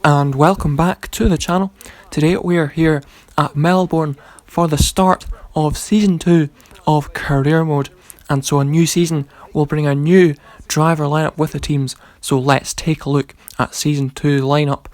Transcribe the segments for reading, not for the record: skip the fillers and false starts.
And welcome back to the channel. Today we are here at Melbourne for the start of Season 2 of Career Mode, and so a new season will bring a new driver lineup with the teams. So let's take a look at Season 2 lineup.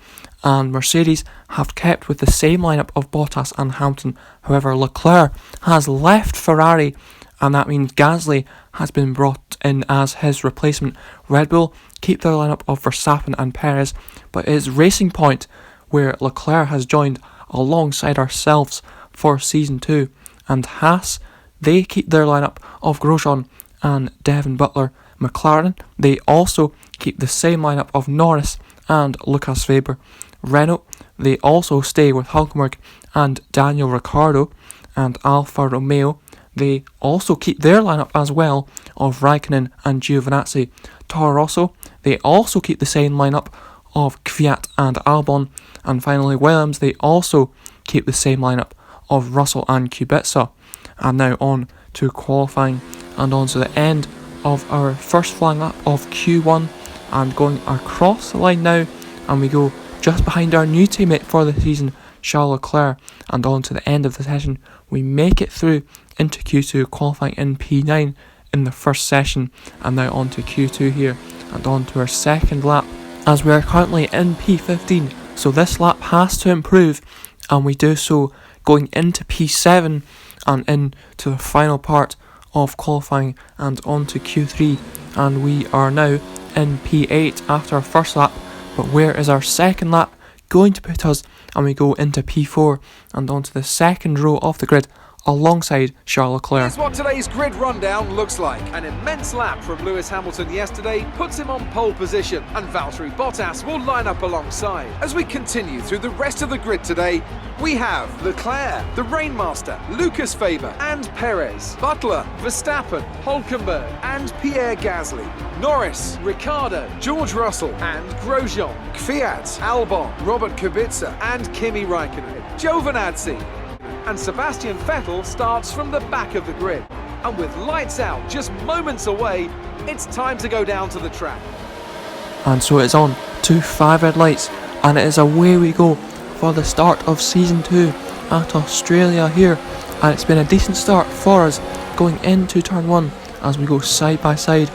And Mercedes have kept with the same lineup of Bottas and Hamilton. However, Leclerc has left Ferrari, and that means Gasly has been brought in as his replacement. Red Bull keep their lineup of Verstappen and Perez, but it is Racing Point where Leclerc has joined alongside ourselves for Season 2. And Haas, they keep their lineup of Grosjean and Devin Butler. McLaren, they also keep the same lineup of Norris and Lucas Weber. Renault, they also stay with Hulkenberg and Daniel Ricciardo. And Alfa Romeo, they also keep their lineup as well of Raikkonen and Giovinazzi. Toro Rosso, they also keep the same lineup of Kvyat and Albon. And finally Williams, they also keep the same lineup of Russell and Kubica. And now on to qualifying and on to the end of our first flying lap of Q1, and going across the line now, and we go just behind our new teammate for the season, Charles Leclerc, and on to the end of the session. We make it through into Q2, qualifying in P9 in the first session, and now on to Q2 here, and on to our second lap, as we are currently in P15, so this lap has to improve, and we do so going into P7 and into the final part of qualifying and on to Q3, and we are now in P8 after our first lap. But where is our second lap going to put us? And we go into P4 and onto the second row of the grid alongside Charles Leclerc. Here's what today's grid rundown looks like. An immense lap from Lewis Hamilton yesterday puts him on pole position, and Valtteri Bottas will line up alongside. As we continue through the rest of the grid today, we have Leclerc, the Rainmaster, Lucas Weber and Perez, Butler, Verstappen, Hulkenberg and Pierre Gasly, Norris, Ricciardo, George Russell and Grosjean, Kvyat, Albon, Robert Kubica and Kimi Raikkonen, Giovinazzi, and Sebastian Vettel starts from the back of the grid. And with lights out just moments away, it's time to go down to the track. And so it's on to 5 red lights, and it is away we go for the start of Season 2 at Australia here. And it's been a decent start for us going into turn 1 as we go side by side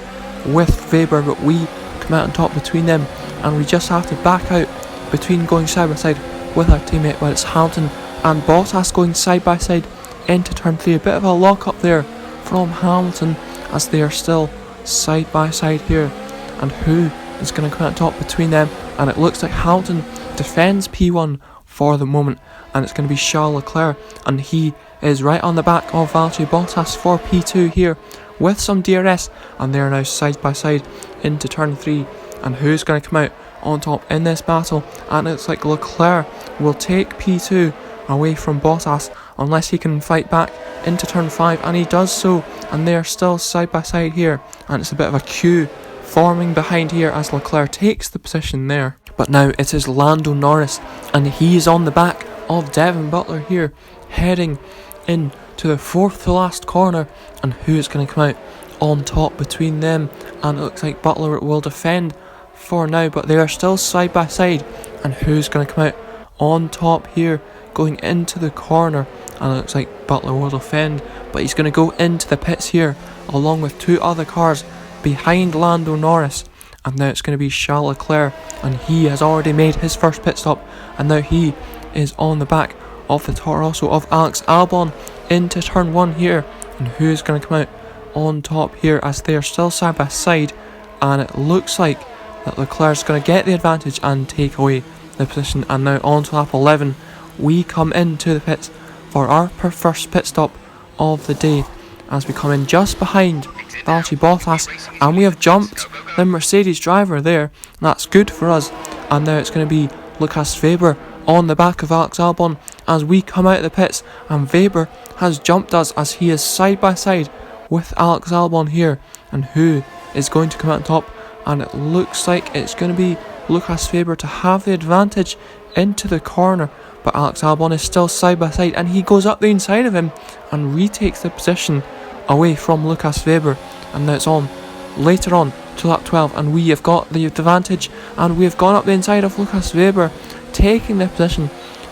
with Weber, but we come out on top between them, and we just have to back out between going side by side with our teammate, but it's Hamilton and Bottas going side by side into turn 3. A bit of a lock up there from Hamilton as they are still side by side here. And who is going to come out top between them? And it looks like Hamilton defends P1 for the moment, and it's going to be Charles Leclerc, and he is right on the back of Valtteri Bottas for P2 here with some DRS, and they are now side by side into turn 3. And who's going to come out on top in this battle? And it's like Leclerc will take P2 away from Bottas unless he can fight back into turn 5, and he does so, and they are still side by side here, and it's a bit of a queue forming behind here as Leclerc takes the position there. But now it is Lando Norris, and he is on the back of Devin Butler here, heading in to the 4th to last corner, and who is going to come out on top between them? And it looks like Butler will defend for now, but they are still side by side, and who's going to come out on top here going into the corner? And it looks like Butler will defend, but he's going to go into the pits here along with 2 other cars behind Lando Norris. And now it's going to be Charles Leclerc, and he has already made his first pit stop, and now he is on the back of the Toro Rosso of Alex Albon into turn 1 here. And who's going to come out on top here as they are still side by side? And it looks like that Leclerc's going to get the advantage and take away the position. And now on to lap 11, we come into the pits for our first pit stop of the day, as we come in just behind Valtteri Bottas, and we have jumped the Mercedes driver there. That's good for us. And now it's going to be Lucas Weber on the back of Alex Albon as we come out of the pits, and Weber has jumped us as he is side by side with Alex Albon here. And who is going to come out on top? And it looks like it's going to be Lucas Weber to have the advantage into the corner, but Alex Albon is still side by side, and he goes up the inside of him and retakes the position away from Lucas Weber. And now it's on later on to lap 12, and we have got the advantage, and we have gone up the inside of Lucas Weber, taking the position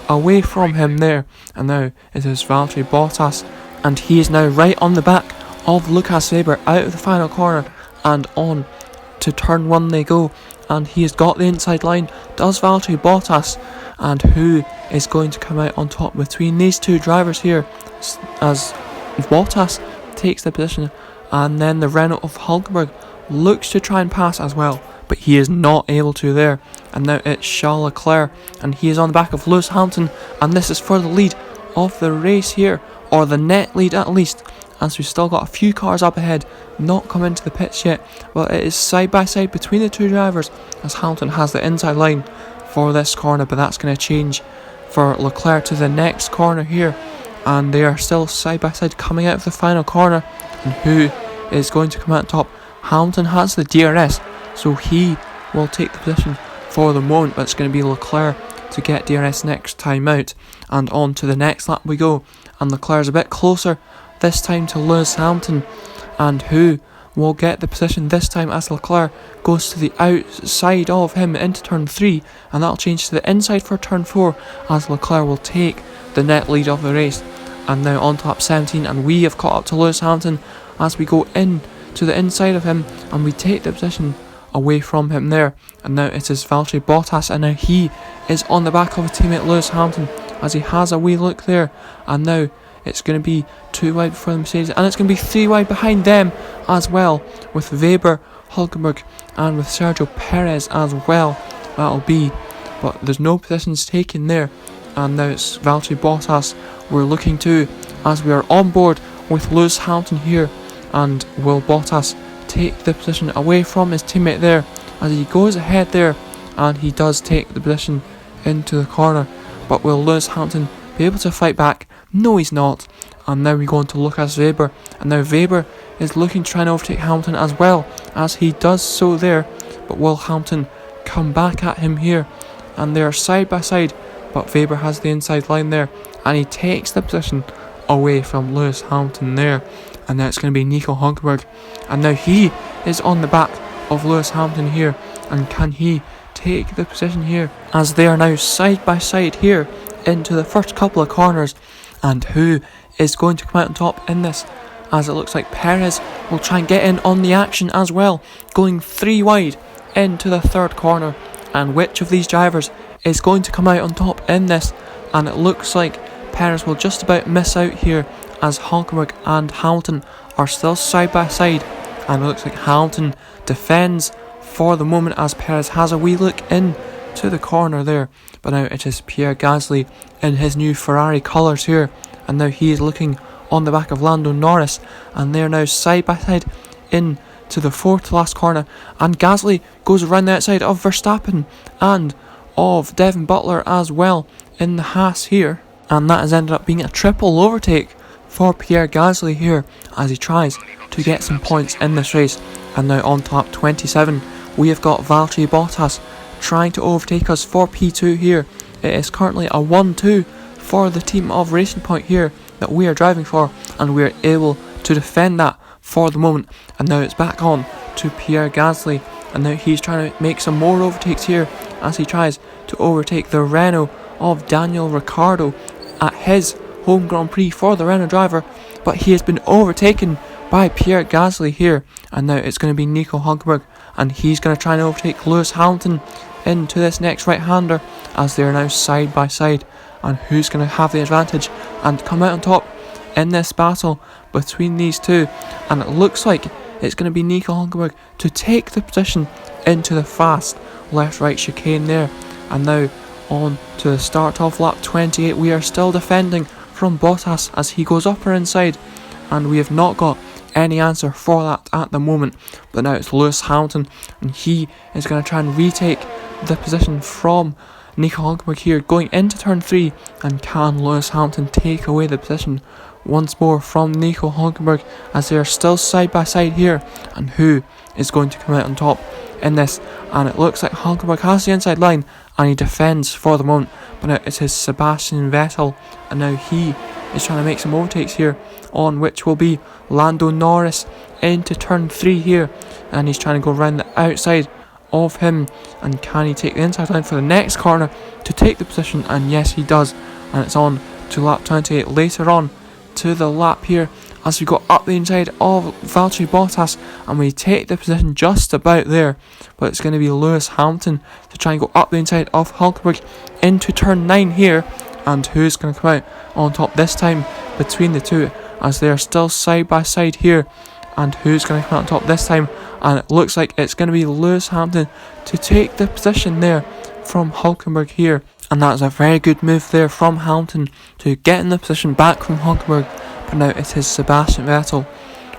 away from him there. And now it is Valtteri Bottas, and he is now right on the back of Lucas Weber out of the final corner, and on to turn 1 they go, and he has got the inside line, does Valtteri Bottas. And who is going to come out on top between these two drivers here, as Bottas takes the position, and then the Renault of Hulkenberg looks to try and pass as well, but he is not able to there. And now it's Charles Leclerc, and he is on the back of Lewis Hamilton, and this is for the lead of the race here, or the net lead at least, as we've still got a few cars up ahead, not come into the pits yet. Well, it is side by side between the two drivers, as Hamilton has the inside line for this corner, but that's going to change for Leclerc to the next corner here, and they are still side by side coming out of the final corner. And who is going to come out on top? Hamilton has the DRS, so he will take the position for the moment, but it's going to be Leclerc to get DRS next time out. And on to the next lap we go, and Leclerc's a bit closer this time to Lewis Hamilton, and who will get the position this time as Leclerc goes to the outside of him into turn 3, and that'll change to the inside for turn 4, as Leclerc will take the net lead of the race. And now on to lap 17, and we have caught up to Lewis Hamilton as we go in to the inside of him, and we take the position away from him there. And now it is Valtteri Bottas, and now he is on the back of his teammate Lewis Hamilton as he has a wee look there, and now it's going to be 2 wide for the Mercedes, and it's going to be 3 wide behind them as well, with Weber, Hulkenberg, and with Sergio Perez as well. That'll be, but there's no positions taken there. And now it's Valtteri Bottas we're looking to, as we are on board with Lewis Hamilton here. And will Bottas take the position away from his teammate there, as he goes ahead there, and he does take the position into the corner. But will Lewis Hamilton be able to fight back? No, he's not. And now we go on to Lucas Weber, and now Weber is looking to try and overtake Hamilton as well, as he does so there. But will Hamilton come back at him here? And they are side by side, but Weber has the inside line there, and he takes the position away from Lewis Hamilton there. And now it's going to be Nico Hulkenberg, and now he is on the back of Lewis Hamilton here, and can he take the position here, as they are now side by side here into the first couple of corners. And who is going to come out on top in this, as it looks like Perez will try and get in on the action as well, going 3 wide into the third corner. And which of these drivers is going to come out on top in this? And it looks like Perez will just about miss out here, as Hulkenberg and Hamilton are still side by side, and it looks like Hamilton defends for the moment as Perez has a wee look in to the corner there. But now it is Pierre Gasly in his new Ferrari colours here, and now he is looking on the back of Lando Norris, and they are now side by side in to the 4th to last corner, and Gasly goes around the outside of Verstappen and of Devin Butler as well in the Haas here, and that has ended up being a triple overtake for Pierre Gasly here, as he tries to get some points in this race. And now on to lap 27, we have got Valtteri Bottas trying to overtake us for P2 here. It is currently a 1-2 for the team of Racing Point here that we are driving for, and we are able to defend that for the moment. And now it's back on to Pierre Gasly, and now he's trying to make some more overtakes here, as he tries to overtake the Renault of Daniel Ricciardo at his home Grand Prix for the Renault driver, but he has been overtaken by Pierre Gasly here. And now it's going to be Nico Hulkenberg, and he's going to try and overtake Lewis Hamilton into this next right-hander, as they are now side by side. And who's going to have the advantage and come out on top in this battle between these two? And it looks like it's going to be Nico Hulkenberg to take the position into the fast left-right chicane there. And now on to the start of lap 28, we are still defending from Bottas as he goes up or inside, and we have not got any answer for that at the moment. But now it's Lewis Hamilton, and he is going to try and retake the position from Nico Hulkenberg here going into turn 3, and can Lewis Hamilton take away the position once more from Nico Hulkenberg, as they are still side by side here? And who is going to come out on top in this? And it looks like Hulkenberg has the inside line, and he defends for the moment, but now it is Sebastian Vettel, and now he is trying to make some overtakes here, on which will be Lando Norris into turn 3 here, and he's trying to go around the outside of him, and can he take the inside line for the next corner to take the position? And yes, he does, and it's on to lap 28 later on to the lap here as we go up the inside of Valtteri Bottas, and we take the position just about there, but it's going to be Lewis Hamilton to try and go up the inside of Hulkenberg into turn 9 here, and who's going to come out on top this time between the two, as they are still side by side here, and who's going to come out on top this time? And it looks like it's going to be Lewis Hamilton to take the position there from Hulkenberg here, and that's a very good move there from Hamilton to get in the position back from Hulkenberg. But now it is Sebastian Vettel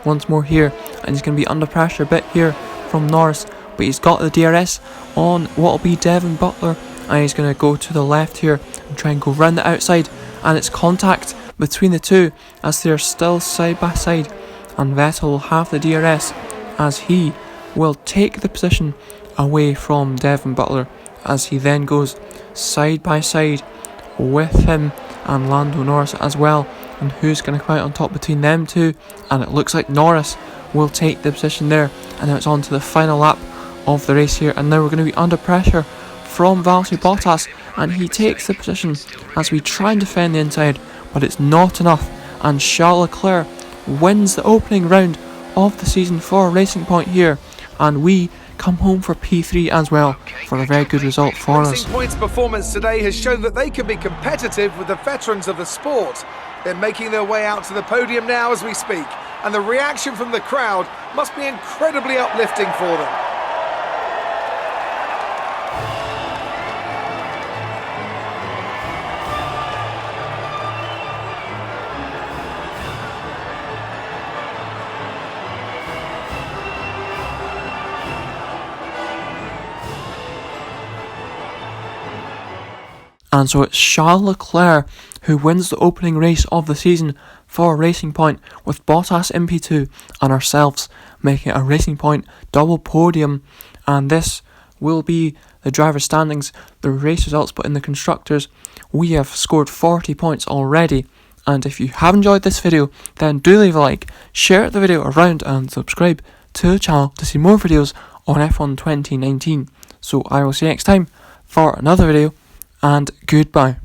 once more here, and he's going to be under pressure a bit here from Norris, but he's got the DRS on what will be Devon Butler, and he's going to go to the left here and try and go round the outside, and it's contact between the two as they are still side by side, and Vettel will have the DRS as he will take the position away from Devon Butler, as he then goes side by side with him and Lando Norris as well. And who's going to come out on top between them two? And it looks like Norris will take the position there, and now it's on to the final lap of the race here, and now we're going to be under pressure from Valtteri Bottas, and he takes the position as we try and defend the inside, but it's not enough, and Charles Leclerc wins the opening round of the season for Racing Point here, and we come home for P3 as well, for a very good result for us. Racing Point's performance today has shown that they can be competitive with the veterans of the sport. They're making their way out to the podium now as we speak, and the reaction from the crowd must be incredibly uplifting for them. And so it's Charles Leclerc who wins the opening race of the season for Racing Point, with Bottas in P2 and ourselves making a Racing Point double podium. And this will be the driver standings, the race results, but in the constructors we have scored 40 points already. And if you have enjoyed this video, then do leave a like, share the video around, and subscribe to the channel to see more videos on F1 2019. So I will see you next time for another video, and goodbye.